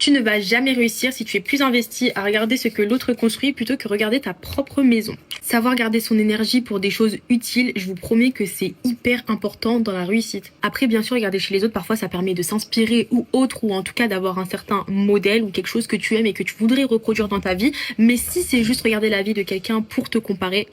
Tu ne vas jamais réussir si tu es plus investi à regarder ce que l'autre construit plutôt que regarder ta propre maison. Savoir garder son énergie pour des choses utiles, je vous promets que c'est hyper important dans la réussite. Après, bien sûr, regarder chez les autres, parfois ça permet de s'inspirer ou autre, ou en tout cas d'avoir un certain modèle ou quelque chose que tu aimes et que tu voudrais reproduire dans ta vie. Mais si c'est juste regarder la vie de quelqu'un pour te comparer,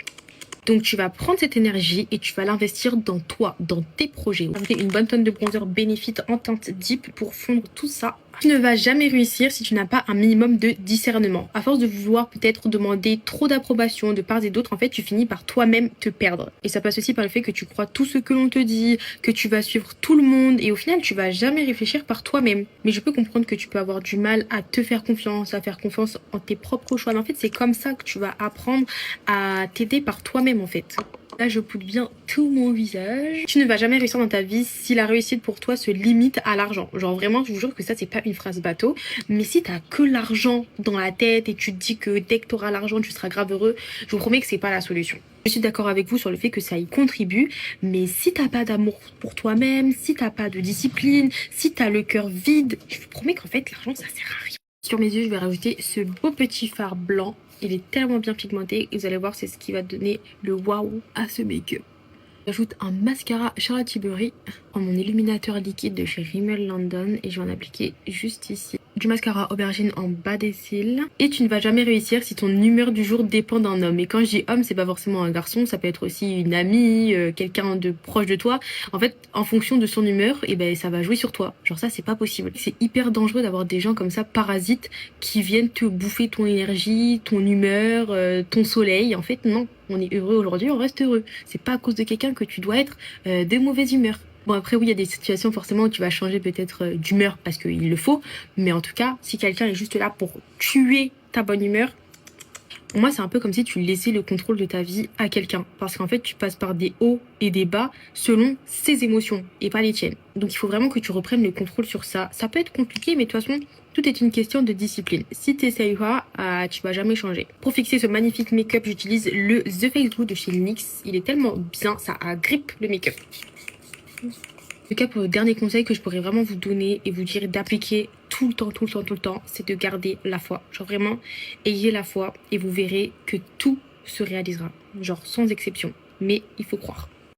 donc tu vas prendre cette énergie et tu vas l'investir dans toi, dans tes projets. Ajouter une bonne tonne de bronzer Benefit en teinte Deep pour fondre tout ça. Tu ne vas jamais réussir si tu n'as pas un minimum de discernement. À force de vouloir peut-être demander trop d'approbation de part et d'autre, en fait, tu finis par toi-même te perdre. Et ça passe aussi par le fait que tu crois tout ce que l'on te dit, que tu vas suivre tout le monde et au final, tu vas jamais réfléchir par toi-même. Mais je peux comprendre que tu peux avoir du mal à te faire confiance, à faire confiance en tes propres choix. Mais en fait, c'est comme ça que tu vas apprendre à t'aider par toi-même, en fait. Là, je poudre bien tout mon visage. Tu ne vas jamais réussir dans ta vie si la réussite pour toi se limite à l'argent. Genre vraiment, je vous jure que ça, c'est pas une phrase bateau. Mais si t'as que l'argent dans la tête et tu te dis que dès que t'auras l'argent, tu seras grave heureux, je vous promets que c'est pas la solution. Je suis d'accord avec vous sur le fait que ça y contribue, mais si t'as pas d'amour pour toi-même, si t'as pas de discipline, si t'as le cœur vide, je vous promets qu'en fait, l'argent, ça sert à rien. Sur mes yeux, je vais rajouter ce beau petit fard blanc. Il est tellement bien pigmenté et vous allez voir, c'est ce qui va donner le waouh à ce make-up. J'ajoute un mascara Charlotte Tilbury en mon illuminateur liquide de chez Rimmel London et je vais en appliquer juste ici. Du mascara aubergine en bas des cils. Et tu ne vas jamais réussir si ton humeur du jour dépend d'un homme. Et quand je dis homme, c'est pas forcément un garçon, ça peut être aussi une amie, quelqu'un de proche de toi. En fait, en fonction de son humeur, et ben ça va jouer sur toi. Genre ça, c'est pas possible. C'est hyper dangereux d'avoir des gens comme ça, parasites, qui viennent te bouffer ton énergie, ton humeur, ton soleil. En fait, non. On est heureux aujourd'hui, on reste heureux. C'est pas à cause de quelqu'un que tu dois être de mauvaise humeur. Bon après oui, il y a des situations forcément où tu vas changer peut-être d'humeur parce qu'il le faut. Mais en tout cas, si quelqu'un est juste là pour tuer ta bonne humeur, pour moi c'est un peu comme si tu laissais le contrôle de ta vie à quelqu'un. Parce qu'en fait tu passes par des hauts et des bas selon ses émotions et pas les tiennes. Donc il faut vraiment que tu reprennes le contrôle sur ça. Ça peut être compliqué mais de toute façon tout est une question de discipline. Si tu essayes pas, tu vas jamais changer. Pour fixer ce magnifique make-up, j'utilise le The Face Glue de chez NYX. Il est tellement bien, ça agrippe le make-up. En tout cas, pour le dernier conseil que je pourrais vraiment vous donner et vous dire d'appliquer tout le temps, c'est de garder la foi. Genre vraiment, ayez la foi et vous verrez que tout se réalisera. Genre sans exception. Mais il faut croire.